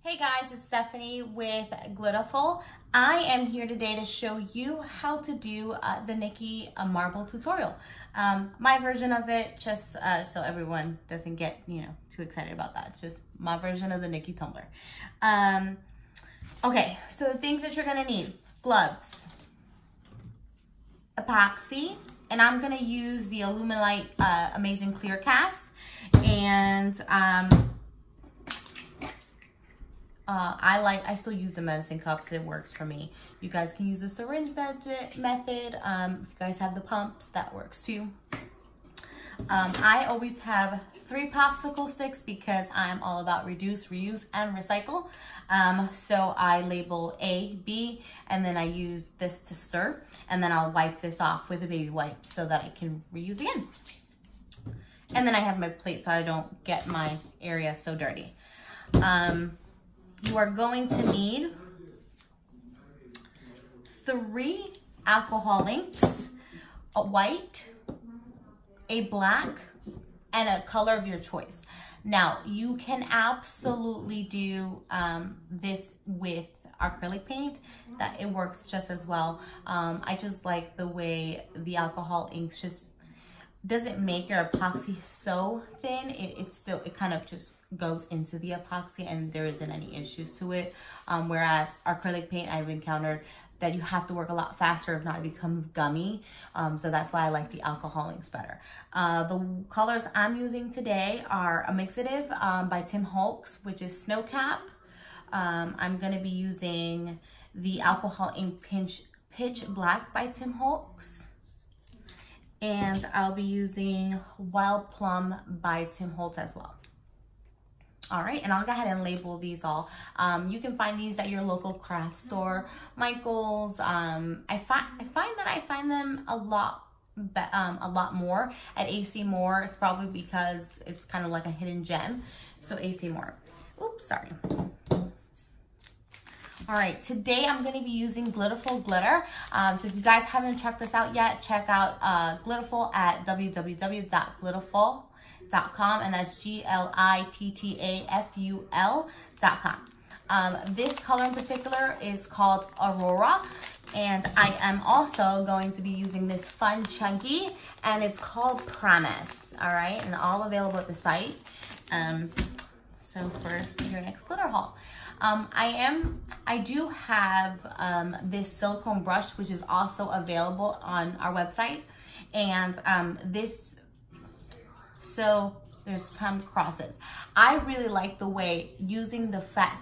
Hey guys, it's Stephanie with Glitterful. I am here today to show you how to do the Nikki marble tutorial. My version of it, just so everyone doesn't get, too excited about that. It's just my version of the Nikki tumbler. Okay, so the things that you're gonna need: gloves, epoxy, and I'm gonna use the Illuminate Amazing Clear Cast, and I still use the medicine cups. It works for me. You guys can use the syringe method. If you guys have the pumps, that works too. I always have 3 popsicle sticks because I'm all about reduce, reuse, and recycle. So I label A, B, and then I use this to stir, and then I'll wipe this off with a baby wipe so that I can reuse again. And then I have my plate so I don't get my area so dirty. You are going to need 3 alcohol inks, a white, a black, and a color of your choice. Now, you can absolutely do this with acrylic paint. That it works just as well. I just like the way the alcohol inks just doesn't make your epoxy so thin. It kind of just goes into the epoxy and there isn't any issues to it. Whereas acrylic paint, I've encountered that you have to work a lot faster, if not it becomes gummy. So that's why I like the alcohol inks better. The colors I'm using today are a Mixative by Tim Holtz, which is Snow Cap. I'm gonna be using the alcohol ink Pitch Black by Tim Holtz. And I'll be using Wild Plum by Tim Holtz as well. All right, and I'll go ahead and label these all. You can find these at your local craft store, Michael's. I find them a lot more at AC Moore. It's probably because it's kind of like a hidden gem. So AC Moore. Oops, sorry. All right, today I'm going to be using Glitterful glitter. So if you guys haven't checked this out yet, check out Glitterful at www.glitterful.com, and that's GLITTAFUL.com. This color in particular is called Aurora, and I am also going to be using this fun chunky, and it's called Promise. All right, and all available at the site. So for your next glitter haul. I do have this silicone brush, which is also available on our website, and so there's some crosses. I really like the way using the flat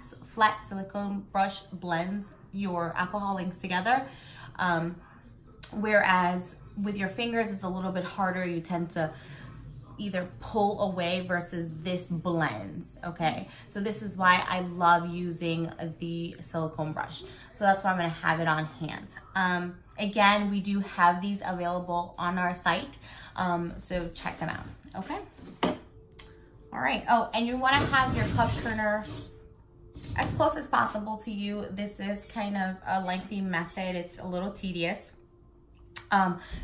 silicone brush blends your alcohol inks together, whereas with your fingers it's a little bit harder. You tend to either pull away versus this blends. Okay, so this is why I love using the silicone brush. So that's why I'm gonna have it on hand. Again, we do have these available on our site, so check them out. Okay, all right. Oh, and you want to have your cup turner as close as possible to you. This is kind of a lengthy method. It's a little tedious.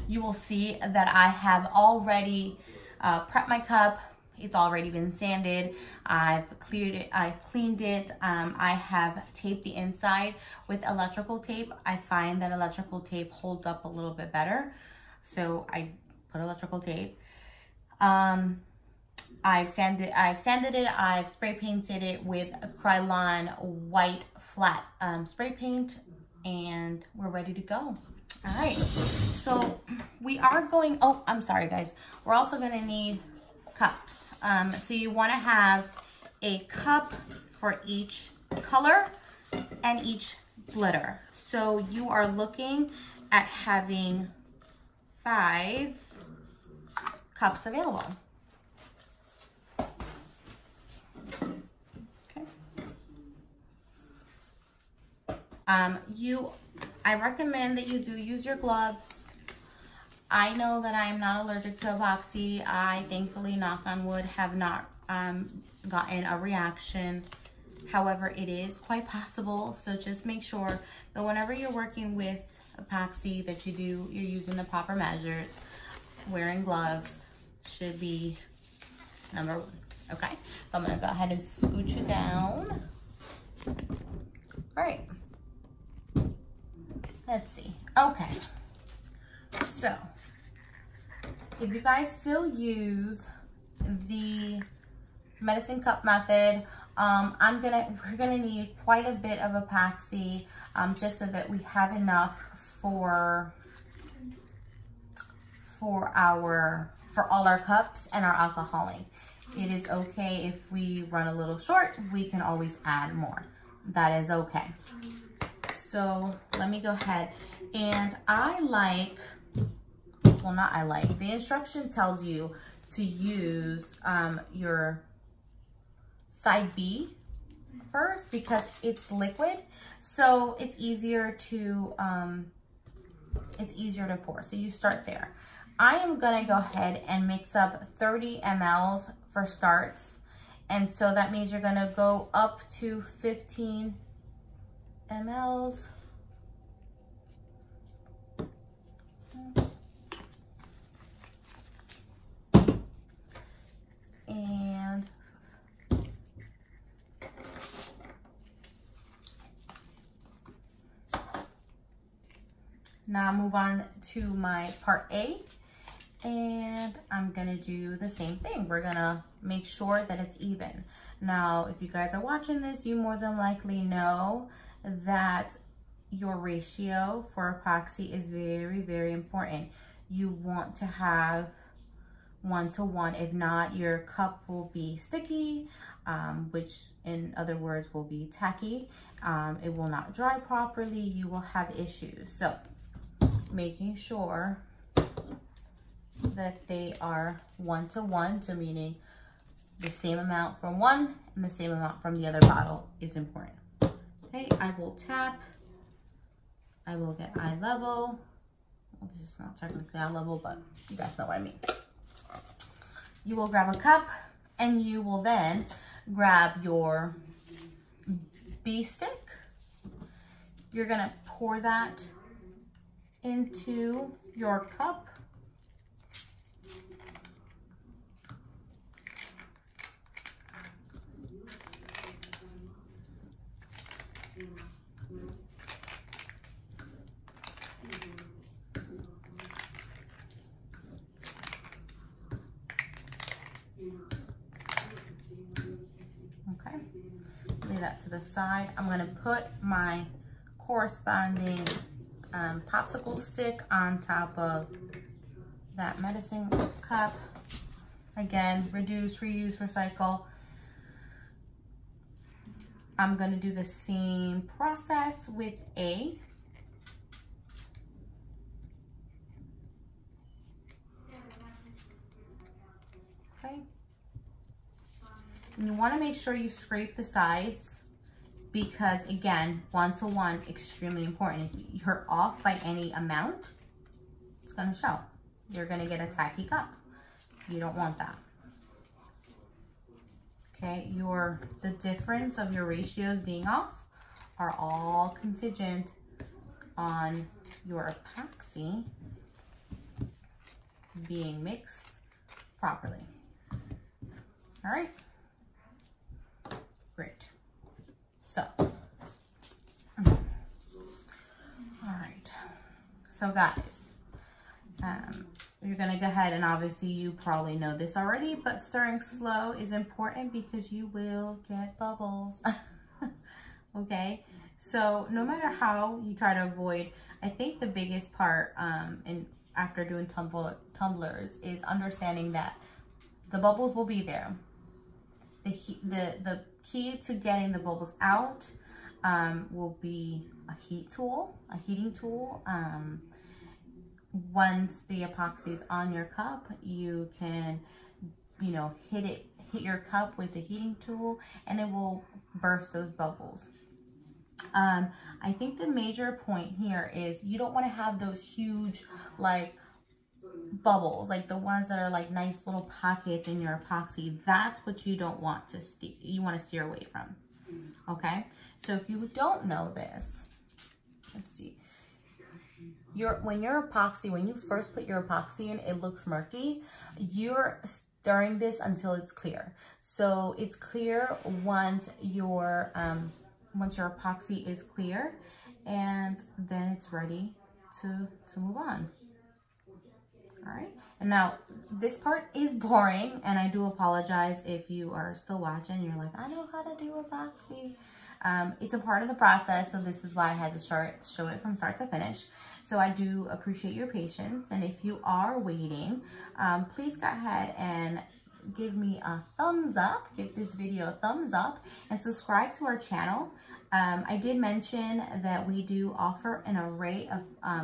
You will see that I have already prepped my cup. It's already been sanded. I've cleared it. I've cleaned it. I have taped the inside with electrical tape. I find that electrical tape holds up a little bit better, so I put electrical tape. I've sanded it. I've spray painted it with a Krylon white flat spray paint, and we're ready to go. All right, so we are going, oh, I'm sorry guys. We're also gonna need cups. So you wanna have a cup for each color and each glitter. So you are looking at having 5 cups available. Okay. I recommend that you do use your gloves. I know that I am not allergic to epoxy. I thankfully, knock on wood, have not gotten a reaction. However, it is quite possible. So just make sure that whenever you're working with epoxy that you're using the proper measures. Wearing gloves should be number 1. Okay, so I'm gonna go ahead and scooch it down. All right. Let's see. Okay. So, if you guys still use the medicine cup method, we're gonna need quite a bit of epoxy, just so that we have enough for all our cups and our alcoholing. It is okay if we run a little short, we can always add more. That is okay. So let me go ahead, and the instruction tells you to use your side B first because it's liquid, so it's easier to pour. So you start there. I am gonna go ahead and mix up 30 mLs for starts, and so that means you're gonna go up to 15 mLs. And now move on to my part A, and I'm gonna do the same thing. We're gonna make sure that it's even. Now, if you guys are watching this, you more than likely know that your ratio for epoxy is very, very important. You want to have 1:1. If not, your cup will be sticky, which in other words will be tacky. It will not dry properly. You will have issues. So making sure that they are 1:1, so meaning the same amount from one and the same amount from the other bottle is important. Okay, I will tap. I will get eye level. Well, this is not technically eye level, but you guys know what I mean. You will grab a cup, and you will then grab your B stick. You're gonna pour that into your cup. Okay, lay that to the side. I'm gonna put my corresponding popsicle stick on top of that medicine cup. Again, reduce, reuse, recycle. I'm gonna do the same process with A. Okay. And you wanna make sure you scrape the sides, because again, 1:1, extremely important. If you're off by any amount, it's gonna show. You're gonna get a tacky cup. You don't want that. Okay, the difference of your ratios being off are all contingent on your epoxy being mixed properly. All right, great. So, all right, so guys, you're gonna go ahead, and obviously you probably know this already, but stirring slow is important because you will get bubbles. Okay, so no matter how you try to avoid, I think the biggest part after doing tumblers is understanding that the bubbles will be there. The key to getting the bubbles out will be a heating tool. Once the epoxy is on your cup, you can, hit your cup with the heating tool, and it will burst those bubbles. I think the major point here is you don't want to have those huge, like, bubbles, like the ones that are like nice little pockets in your epoxy. That's what you don't want to you want to steer away from. Okay, so if you don't know this, let's see. When you first put your epoxy in, it looks murky. You're stirring this until it's clear. So it's clear once your once your epoxy is clear, and then it's ready to move on. All right, and now this part is boring, and I do apologize if you are still watching. You're like, I know how to do epoxy. It's a part of the process, so this is why I had to show it from start to finish. So I do appreciate your patience, and if you are waiting, please go ahead and give me a thumbs up, give this video a thumbs up, and subscribe to our channel. I did mention that we do offer an array of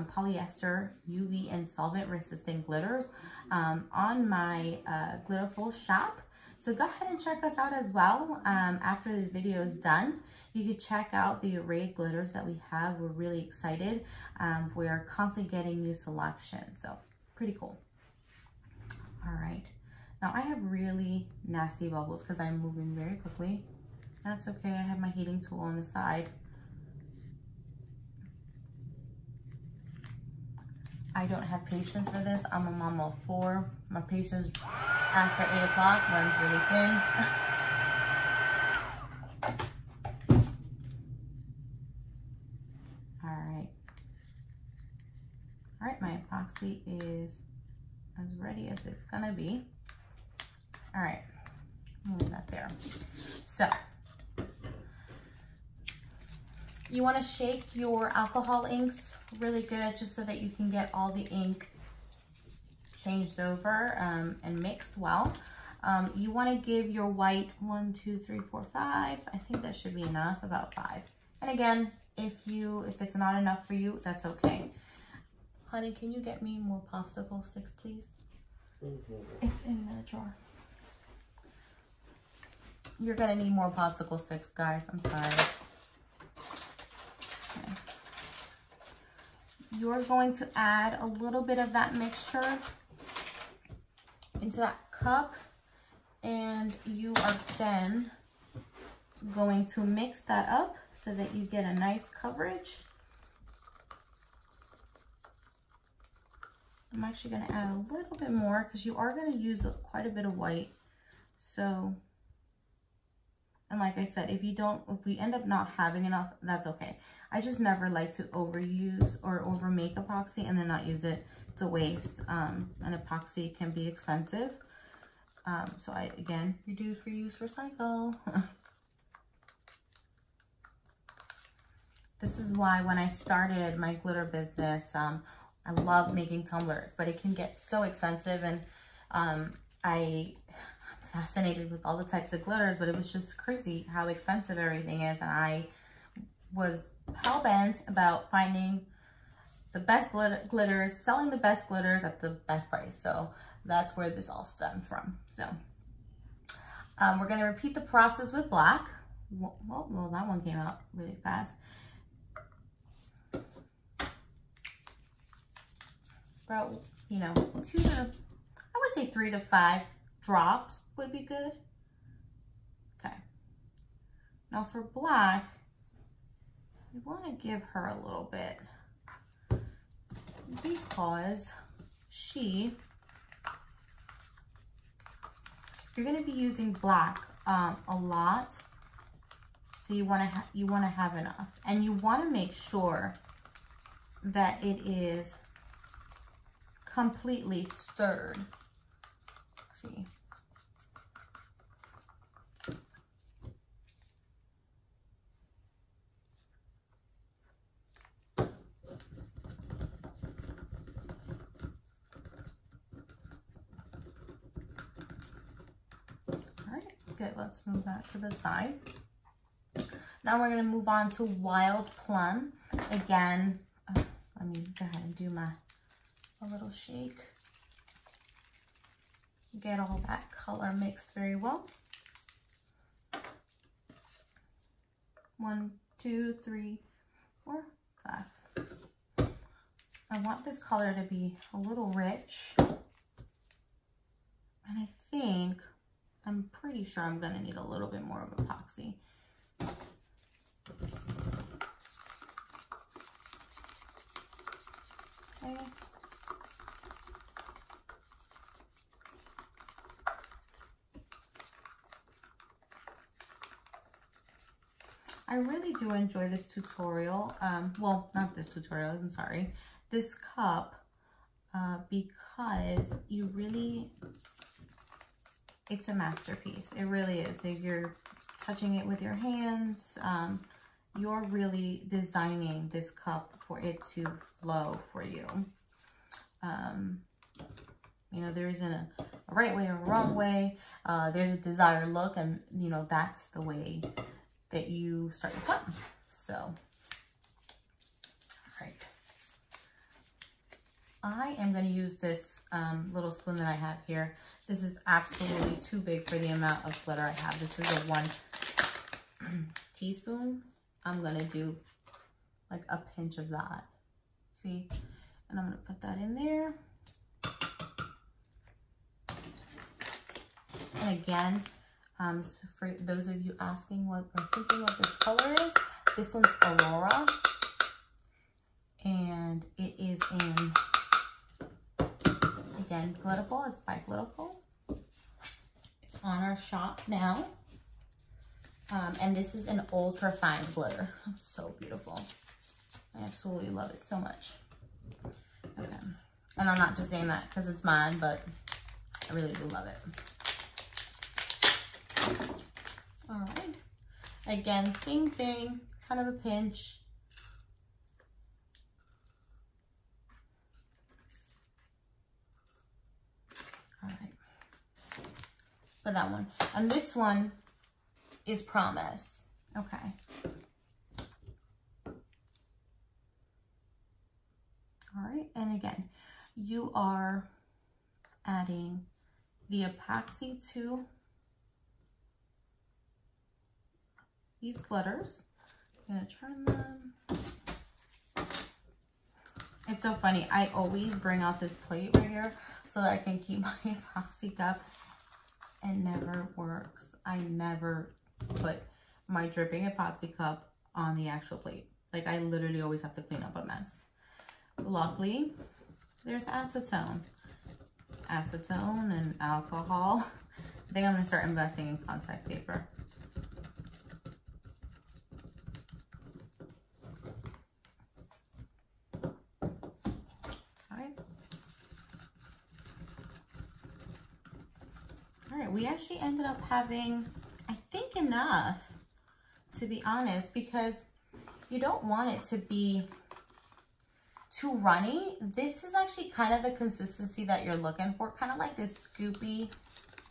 polyester, UV, and solvent resistant glitters on my Glitterful shop. So go ahead and check us out as well. After this video is done, you can check out the array of glitters that we have. We're really excited. We are constantly getting new selections, so pretty cool. All right. Now I have really nasty bubbles because I'm moving very quickly. That's okay, I have my heating tool on the side. I don't have patience for this. I'm a mom of 4. My patience after 8 o'clock runs really thin. All right, my epoxy is as ready as it's gonna be. All right, move that there. So, you want to shake your alcohol inks really good just so that you can get all the ink changed over and mixed well. You want to give your white 1, 2, 3, 4, 5. I think that should be enough, about 5. And again, if it's not enough for you, that's okay. Honey, can you get me more popsicle sticks, please? It's in the drawer. You're gonna need more popsicle sticks, guys. I'm sorry. Okay. You're going to add a little bit of that mixture into that cup, and you are then going to mix that up so that you get a nice coverage. I'm actually going to add a little bit more because you are going to use quite a bit of white. So, and like I said, if we end up not having enough, that's okay. I just never like to overuse or overmake epoxy and then not use it to waste. An epoxy can be expensive. So I, again, reduce, reuse, recycle. This is why when I started my glitter business, I love making tumblers, but it can get so expensive, and I'm fascinated with all the types of glitters, but it was just crazy how expensive everything is, and I was hell-bent about finding the best glitters, selling the best glitters at the best price. So that's where this all stemmed from. So we're going to repeat the process with black. Well, that one came out really fast. About, 2 to, I would say 3 to 5 drops would be good. Okay. Now for black, you want to give her a little bit because you're going to be using black a lot, so you want to have enough, and you want to make sure that it is completely stirred. See. Good, let's move that to the side. Now we're going to move on to Wild Plum. Again, let me go ahead and do a little shake. Get all that color mixed very well. 1, 2, 3, 4, 5. I want this color to be a little rich. And I'm pretty sure I'm going to need a little bit more of epoxy. Okay. I really do enjoy this tutorial. Well, not this tutorial, I'm sorry. This cup, because you really, it's a masterpiece. It really is. If you're touching it with your hands, you're really designing this cup for it to flow for you. You know, there isn't a right way or a wrong way. There's a desired look, and you know, that's the way that you start your cup. So, all right. I am going to use this little spoon that I have here. This is absolutely too big for the amount of glitter I have. This is a 1 teaspoon. I'm going to do like a pinch of that. See? And I'm going to put that in there. And again, so for those of you asking what or thinking what this color is, this one's Aurora. And it is in, again, Glitterful. It's by Glitterful. It's on our shop now. And this is an ultra fine glitter. It's so beautiful. I absolutely love it so much. Okay. And I'm not just saying that because it's mine, but I really do love it. All right. Again, same thing, kind of a pinch. All right. For that one. And this one is Promise. Okay. All right. And again, you are adding the epoxy to these glitters. I'm gonna turn them. It's so funny. I always bring out this plate right here so that I can keep my epoxy cup. It never works. I never put my dripping epoxy cup on the actual plate. Like, I literally always have to clean up a mess. Luckily, there's acetone. Acetone and alcohol. I think I'm gonna start investing in contact paper. We actually ended up having, I think, enough, to be honest, because you don't want it to be too runny. This is actually kind of the consistency that you're looking for, kind of like this goopy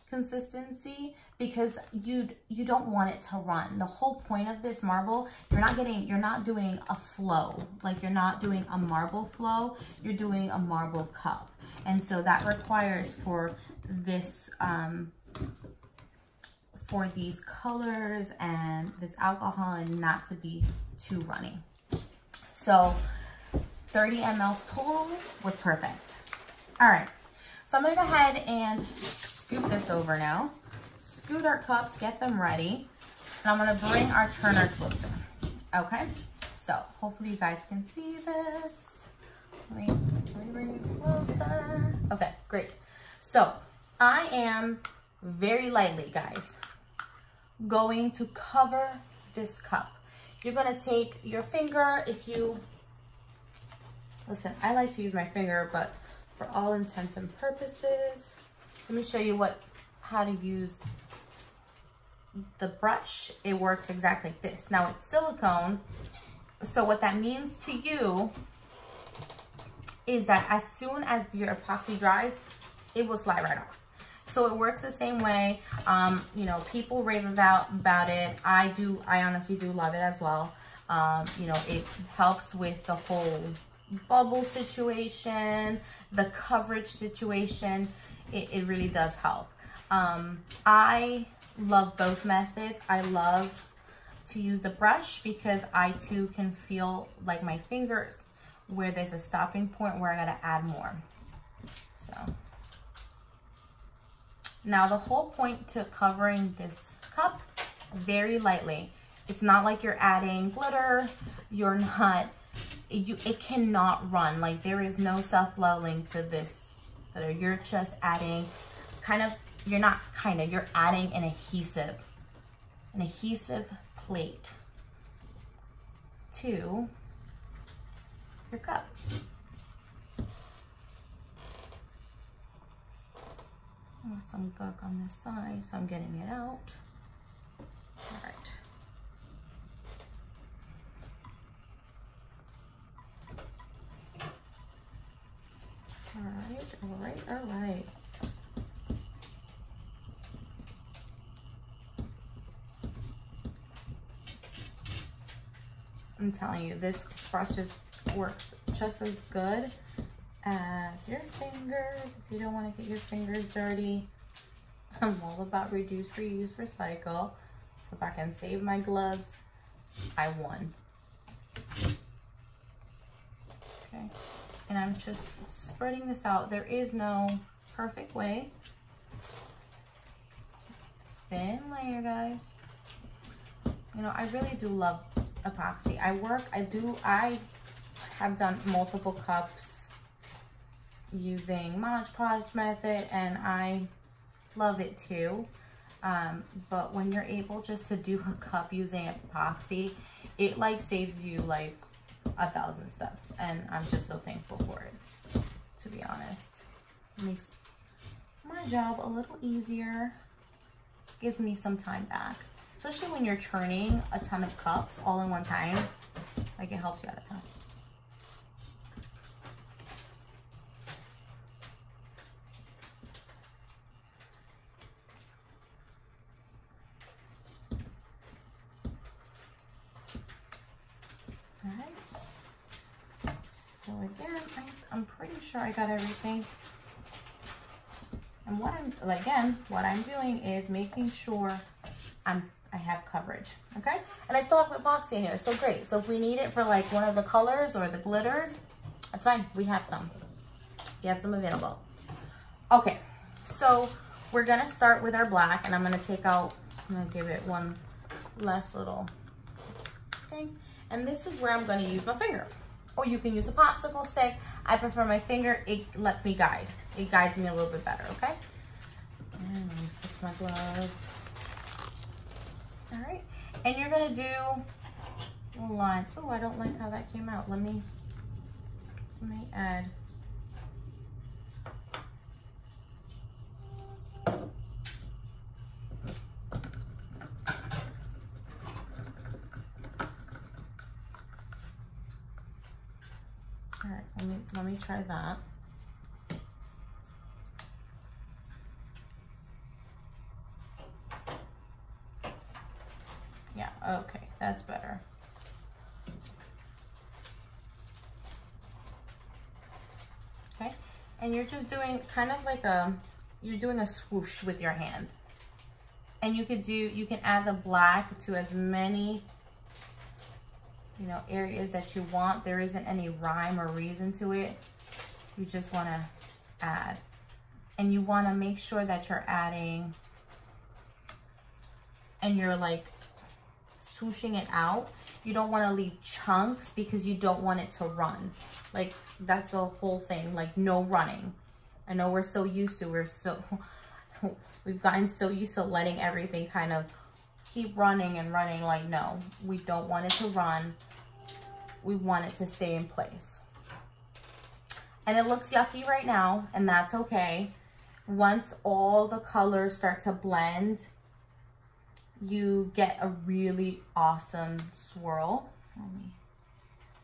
consistency, because you don't want it to run. The whole point of this marble, you're not doing a flow, like you're not doing a marble flow, you're doing a marble cup. And so that requires for this, for these colors and this alcohol and not to be too runny. So 30 ml total was perfect. All right, so I'm gonna go ahead and scoot this over now. Scoot our cups, get them ready. And I'm gonna bring our churner closer, okay? So hopefully you guys can see this. Let me bring it closer. Okay, great. So I am very lightly, guys, going to cover this cup. You're gonna take your finger, if you, listen, I like to use my finger, but for all intents and purposes, let me show you how to use the brush. It works exactly like this. Now it's silicone, so what that means to you is that as soon as your epoxy dries, it will slide right off. So it works the same way. You know, people rave about it. I honestly do love it as well. You know, it helps with the whole bubble situation, the coverage situation. It really does help. I love both methods. I love to use the brush because I too can feel like my fingers where there's a stopping point where I gotta add more. So. Now the whole point to covering this cup very lightly, it's not like you're adding glitter, you're not, it cannot run. Like there is no self-leveling to this, you're just adding you're adding an adhesive plate. to your cup. There's some gunk on this side, so I'm getting it out. All right. All right. I'm telling you, this brush just works just as good as your fingers. If you don't want to get your fingers dirty, I'm all about reduce, reuse, recycle. So if I can save my gloves, I won. Okay, and I'm just spreading this out. There is no perfect way. Thin layer, guys. You know, I really do love epoxy. I have done multiple cups using Mod Podge method, and I love it too. But when you're able just to do a cup using epoxy, it like saves you like 1,000 steps, and I'm just so thankful for it, to be honest. It makes my job a little easier, gives me some time back, especially when you're churning a ton of cups all in one time. Like, it helps you out a ton. All right. So again, I'm pretty sure I got everything. And what I'm doing is making sure I have coverage, okay? And I still have epoxy in here, so great. So if we need it for like one of the colors or the glitters, that's fine, we have some. We have some available. Okay, so we're gonna start with our black, and I'm gonna give it one last little thing. And this is where I'm gonna use my finger. Or you can use a popsicle stick. I prefer my finger, it lets me guide. It guides me a little bit better, okay? And let me fix my glove. All right, and you're gonna do little lines. Oh, I don't like how that came out. Let me add. All right, let me try that. Yeah, okay, that's better. Okay, and you're just doing kind of like you're doing a swoosh with your hand. And you can add the black to as many, you know, areas that you want. There isn't any rhyme or reason to it. You just want to add. And you want to make sure that you're adding and you're like swooshing it out. You don't want to leave chunks because you don't want it to run. Like, that's the whole thing, like no running. I know we're so used to, we've gotten so used to letting everything kind of keep running and running. Like, no, we don't want it to run. We want it to stay in place. And it looks yucky right now, and that's okay. Once all the colors start to blend, you get a really awesome swirl. I'm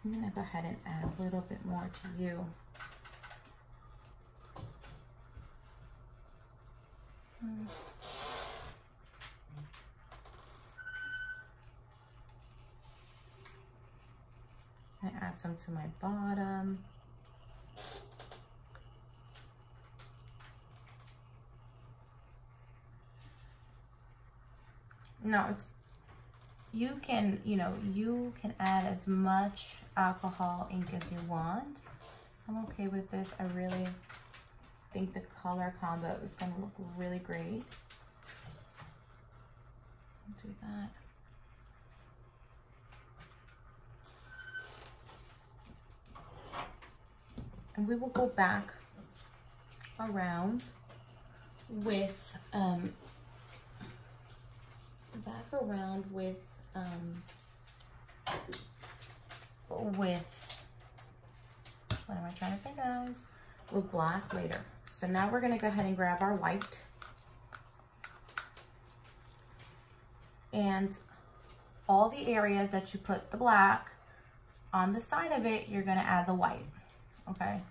gonna go ahead and add a little bit more to you. I add some to my bottom. Now, if you can, you can add as much alcohol ink as you want. I'm okay with this. I really think the color combo is going to look really great. I'll do that. And we will go back around with with, what am I trying to say, guys? With black later. So now we're gonna go ahead and grab our white. And all the areas that you put the black on the side of it, you're gonna add the white, okay?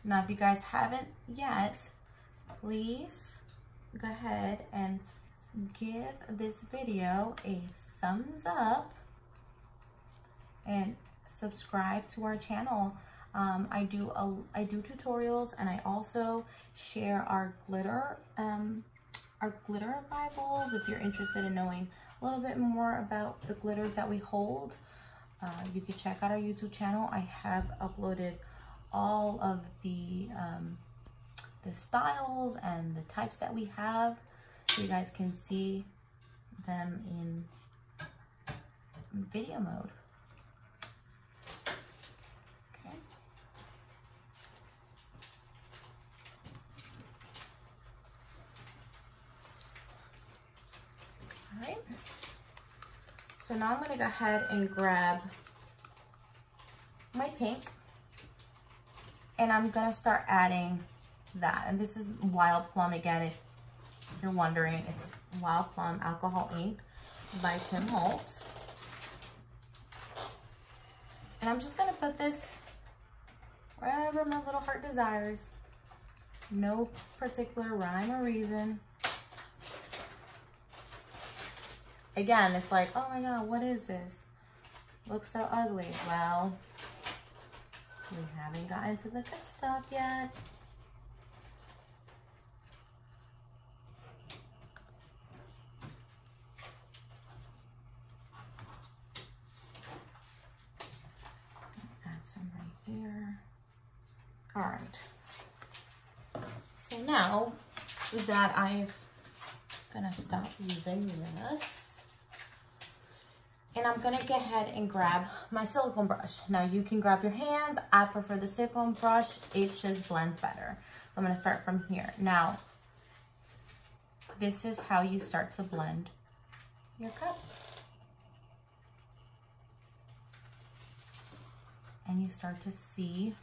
Now, if you guys haven't yet, please go ahead and give this video a thumbs up and subscribe to our channel. I do tutorials, and I also share our glitter Bibles. If you're interested in knowing a little bit more about the glitters that we hold, you can check out our YouTube channel. I have uploaded all of the styles and the types that we have, so you guys can see them in video mode. Okay. All right. So now I'm going to go ahead and grab my pink. And I'm gonna start adding that. And this is Wild Plum again, if you're wondering. It's Wild Plum Alcohol Ink by Holtz. And I'm just gonna put this wherever my little heart desires. No particular rhyme or reason. Again, it's like, oh my God, what is this? Looks so ugly. Well, we haven't gotten to the good stuff yet. Add some right here. All right. So now that I've gonna stop using this, and I'm gonna go ahead and grab my silicone brush. Now you can grab your hands. I prefer the silicone brush. It just blends better. So I'm gonna start from here. Now, this is how you start to blend your cup. And you start to see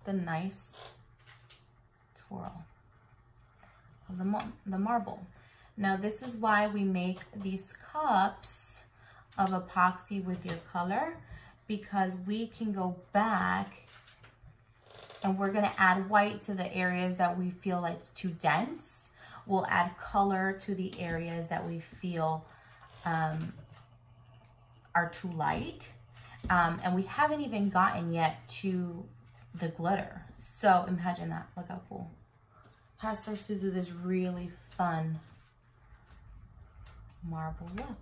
the nice twirl of the marble. Now, this is why we make these cups of epoxy with your color, because we can go back and we're gonna add white to the areas that we feel like it's too dense. We'll add color to the areas that we feel are too light. And we haven't even gotten yet to the glitter. So imagine that, look how cool. It starts to do this really fun marble look.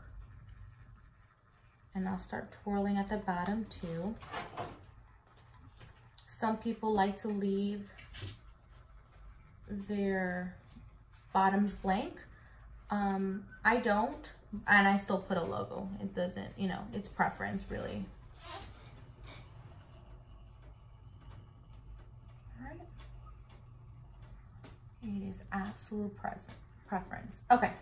And I'll start twirling at the bottom too. Some people like to leave their bottoms blank. I don't, and I still put a logo. It doesn't, you know, it's preference really. All right. It is absolute preference. Okay.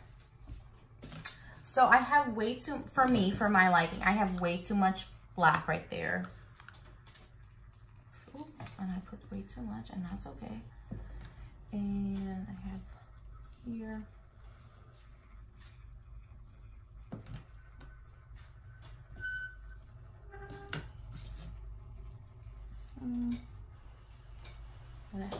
So I have way too, for my liking, I have way too much black right there. Ooh, and I put way too much, and that's okay. And I have here. Whatever.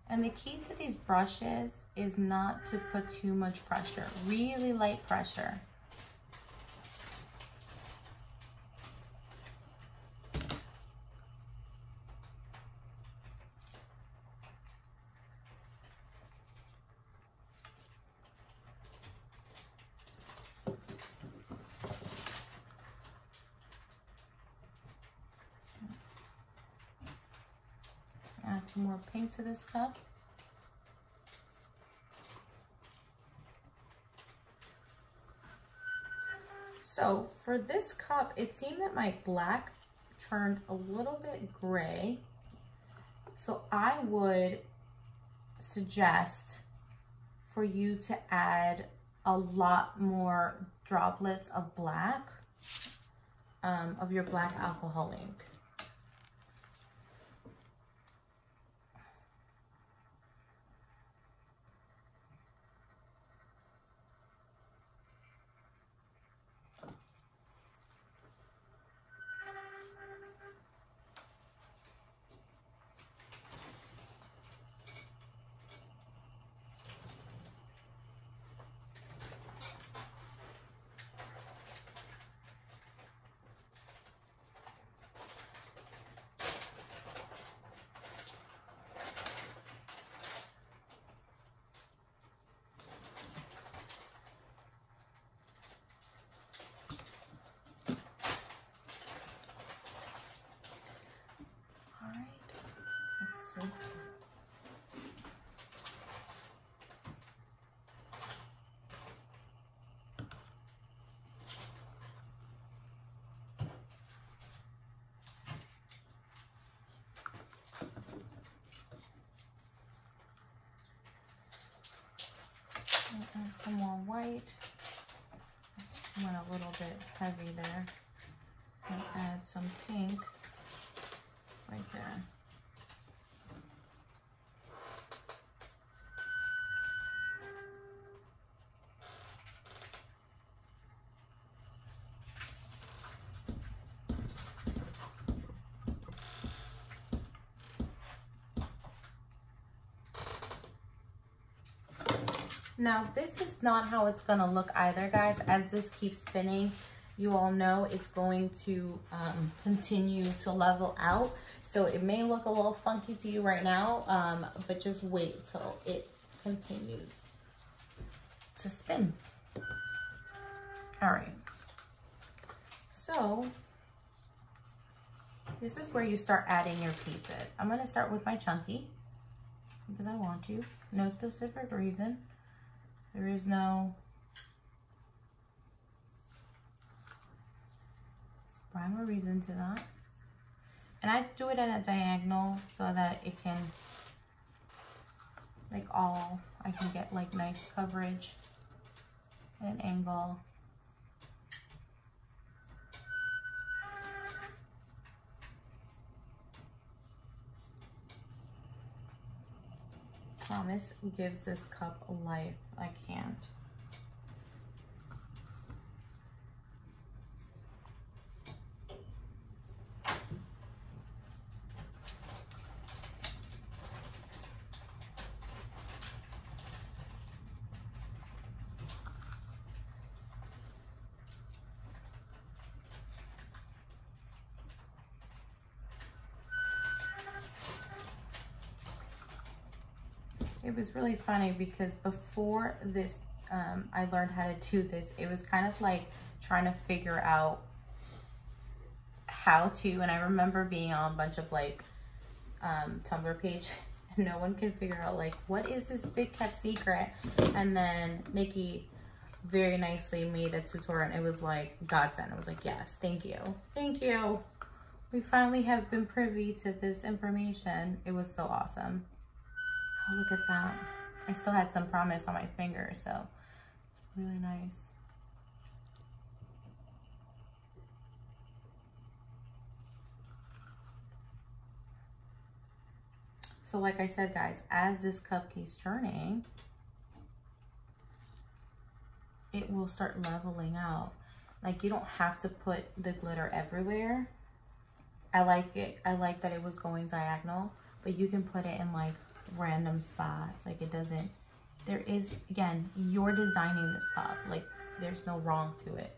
And the key to these brushes is not to put too much pressure, really light pressure. add some more pink to this cup. So for this cup, it seemed that my black turned a little bit gray. So I would suggest for you to add a lot more droplets of black, of your black alcohol ink. Add some more white. Went a little bit heavy there. And add some pink right there. Now, this is not how it's gonna look either, guys. As this keeps spinning, you all know it's going to continue to level out. So it may look a little funky to you right now, but just wait till it continues to spin. All right. So this is where you start adding your pieces. I'm gonna start with my chunky because I want to. No specific reason. There is no rhyme or reason to that. And I do it at a diagonal so that it can, like I can get like nice coverage and angle. Promise gives this cup a life. I can't. It was really funny because before this, I learned how to do this. It was kind of like trying to figure out how to, and I remember being on a bunch of like Tumblr pages and no one can figure out like, what is this big kept secret? And then Nikki very nicely made a tutorial and it was like godsend. I was like, yes, thank you. Thank you. We finally have been privy to this information. It was so awesome. Oh, look at that. I still had some promise on my finger, so it's really nice. So like I said, guys, as this cup keeps turning, it will start leveling out. Like, you don't have to put the glitter everywhere. I like it. I like that it was going diagonal, but you can put it in like random spots. Like, it doesn't, there is, again, you're designing this cup. Like, there's no wrong to it.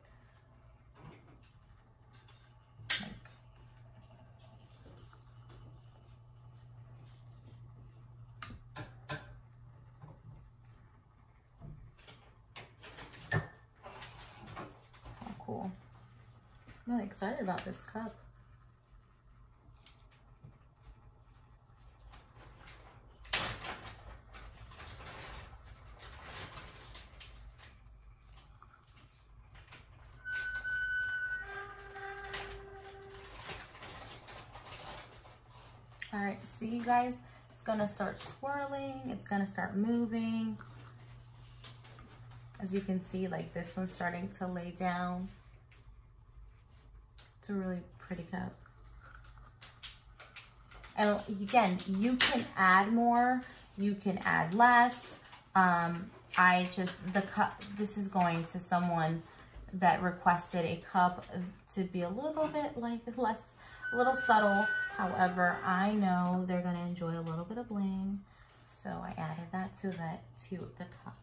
Like, how cool. I'm really excited about this cup. All right, see you guys, it's gonna start swirling, it's gonna start moving. As you can see, like this one's starting to lay down. It's a really pretty cup. And again, you can add more, you can add less. The cup, this is going to someone that requested a cup to be a little bit like less, a little subtle. However, I know they're gonna enjoy a little bit of bling. So I added that to the cup.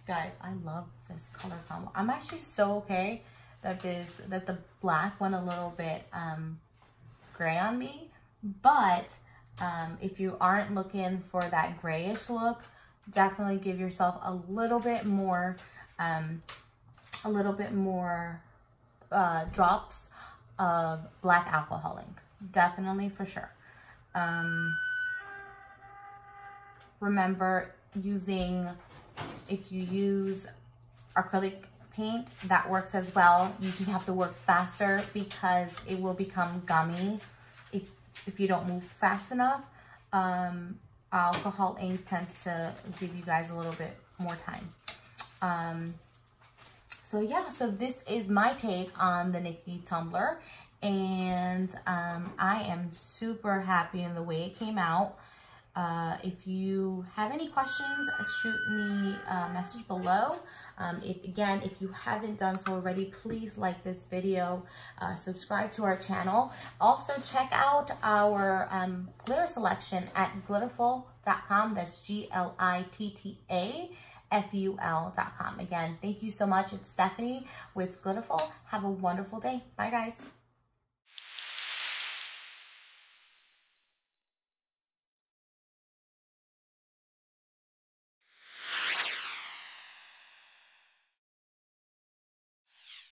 Guys, I love this color combo. I'm actually so okay that the black went a little bit gray on me, but if you aren't looking for that grayish look, definitely give yourself a little bit more drops of black alcohol ink. Definitely, for sure. Remember, if you use acrylic paint, that works as well. You just have to work faster because it will become gummy if you don't move fast enough. Alcohol ink tends to give you guys a little bit more time. So yeah, so this is my take on the Nikki tumbler, and I am super happy in the way it came out. If you have any questions, shoot me a message below. If you haven't done so already, please like this video, subscribe to our channel. Also, check out our glitter selection at glitterful.com. That's GLITTAFUL.com. Again, thank you so much. It's Stephanie with Glitterful. Have a wonderful day. Bye, guys.